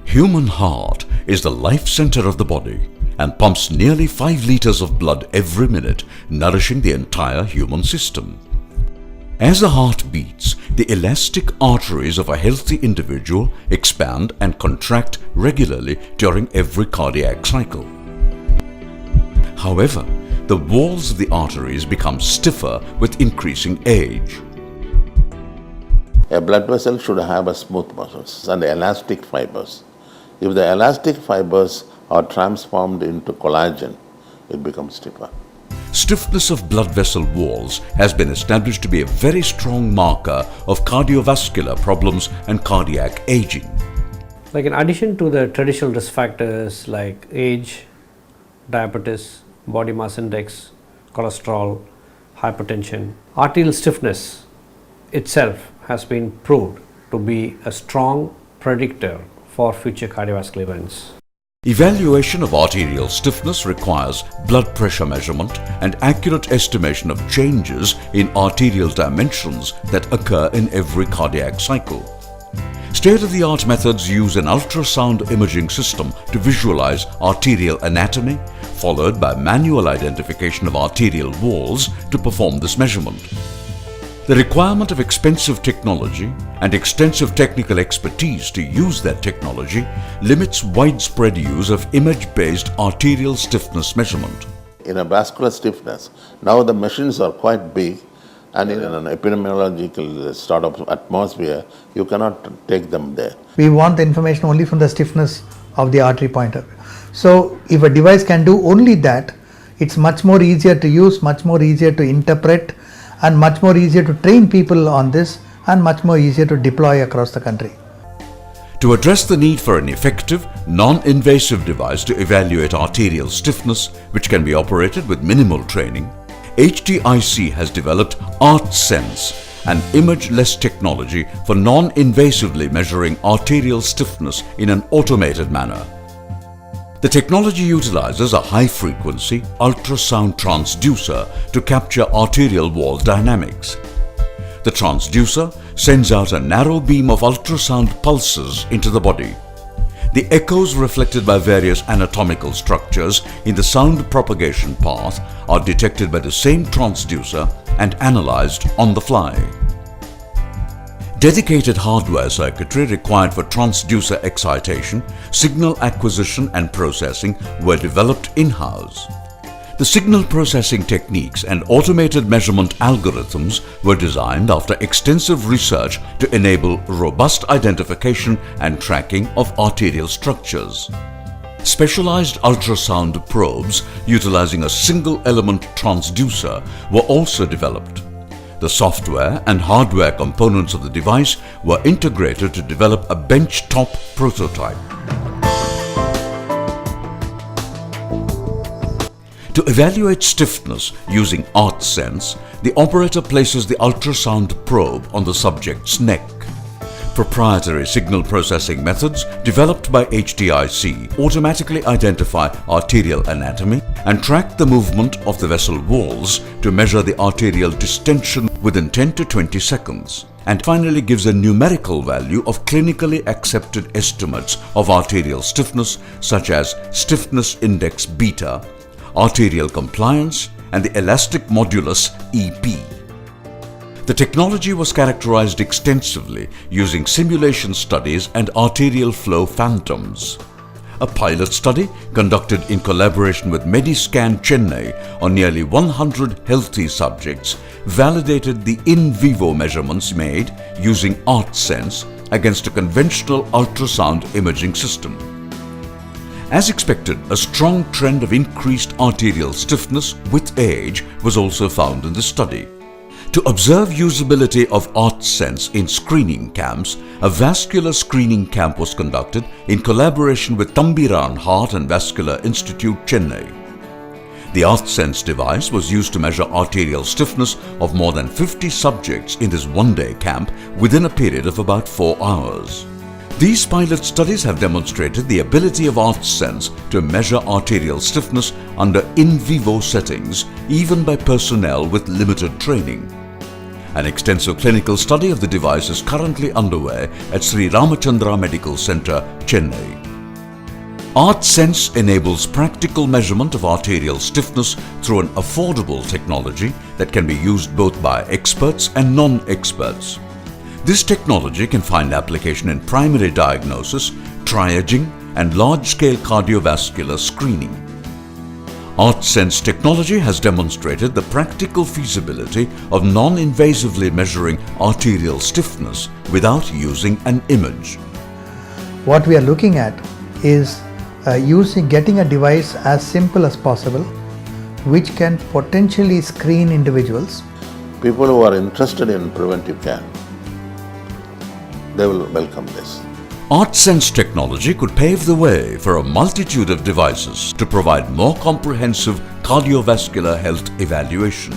Human heart is the life center of the body and pumps nearly 5 liters of blood every minute, nourishing the entire human system. As the heart beats, the elastic arteries of a healthy individual expand and contract regularly during every cardiac cycle. However, the walls of the arteries become stiffer with increasing age. A blood vessel should have a smooth muscles and elastic fibers. If the elastic fibers are transformed into collagen, it becomes stiffer. Stiffness of blood vessel walls has been established to be a very strong marker of cardiovascular problems and cardiac aging. Like in addition to the traditional risk factors like age, diabetes, body mass index, cholesterol, hypertension, arterial stiffness itself has been proved to be a strong predictor for future cardiovascular events. Evaluation of arterial stiffness requires blood pressure measurement and accurate estimation of changes in arterial dimensions that occur in every cardiac cycle. State-of-the-art methods use an ultrasound imaging system to visualize arterial anatomy, followed by manual identification of arterial walls to perform this measurement. The requirement of expensive technology and extensive technical expertise to use that technology limits widespread use of image-based arterial stiffness measurement. In a vascular stiffness, now the machines are quite big, and in an epidemiological sort of atmosphere, you cannot take them there. We want the information only from the stiffness of the artery point of view. So if a device can do only that, it's much more easier to use, much more easier to interpret, and much more easier to train people on this, and much more easier to deploy across the country. To address the need for an effective, non-invasive device to evaluate arterial stiffness, which can be operated with minimal training, HTIC has developed ARTSense, an image-less technology for non-invasively measuring arterial stiffness in an automated manner. The technology utilizes a high-frequency ultrasound transducer to capture arterial wall dynamics. The transducer sends out a narrow beam of ultrasound pulses into the body. The echoes reflected by various anatomical structures in the sound propagation path are detected by the same transducer and analyzed on the fly. Dedicated hardware circuitry required for transducer excitation, signal acquisition and processing were developed in-house. The signal processing techniques and automated measurement algorithms were designed after extensive research to enable robust identification and tracking of arterial structures. Specialized ultrasound probes utilizing a single-element transducer were also developed. The software and hardware components of the device were integrated to develop a benchtop prototype. To evaluate stiffness using ARTSense, the operator places the ultrasound probe on the subject's neck. Proprietary signal processing methods developed by HTIC automatically identify arterial anatomy and track the movement of the vessel walls to measure the arterial distension within 10 to 20 seconds, and finally gives a numerical value of clinically accepted estimates of arterial stiffness such as stiffness index beta, arterial compliance, and the elastic modulus EP. The technology was characterized extensively using simulation studies and arterial flow phantoms. A pilot study conducted in collaboration with Mediscan Chennai on nearly 100 healthy subjects validated the in vivo measurements made using ARTSense against a conventional ultrasound imaging system. As expected, a strong trend of increased arterial stiffness with age was also found in the study. To observe usability of ARTSense in screening camps, a vascular screening camp was conducted in collaboration with Thambiran Heart and Vascular Institute, Chennai. The ARTSense device was used to measure arterial stiffness of more than 50 subjects in this one-day camp within a period of about 4 hours. These pilot studies have demonstrated the ability of ARTSense to measure arterial stiffness under in vivo settings, even by personnel with limited training. An extensive clinical study of the device is currently underway at Sri Ramachandra Medical Center, Chennai. ARTSense enables practical measurement of arterial stiffness through an affordable technology that can be used both by experts and non-experts. This technology can find application in primary diagnosis, triaging, and large-scale cardiovascular screening. ARTSense technology has demonstrated the practical feasibility of non-invasively measuring arterial stiffness without using an image. What we are looking at is getting a device as simple as possible, which can potentially screen individuals. People who are interested in preventive care, they will welcome this. ARTSense technology could pave the way for a multitude of devices to provide more comprehensive cardiovascular health evaluation.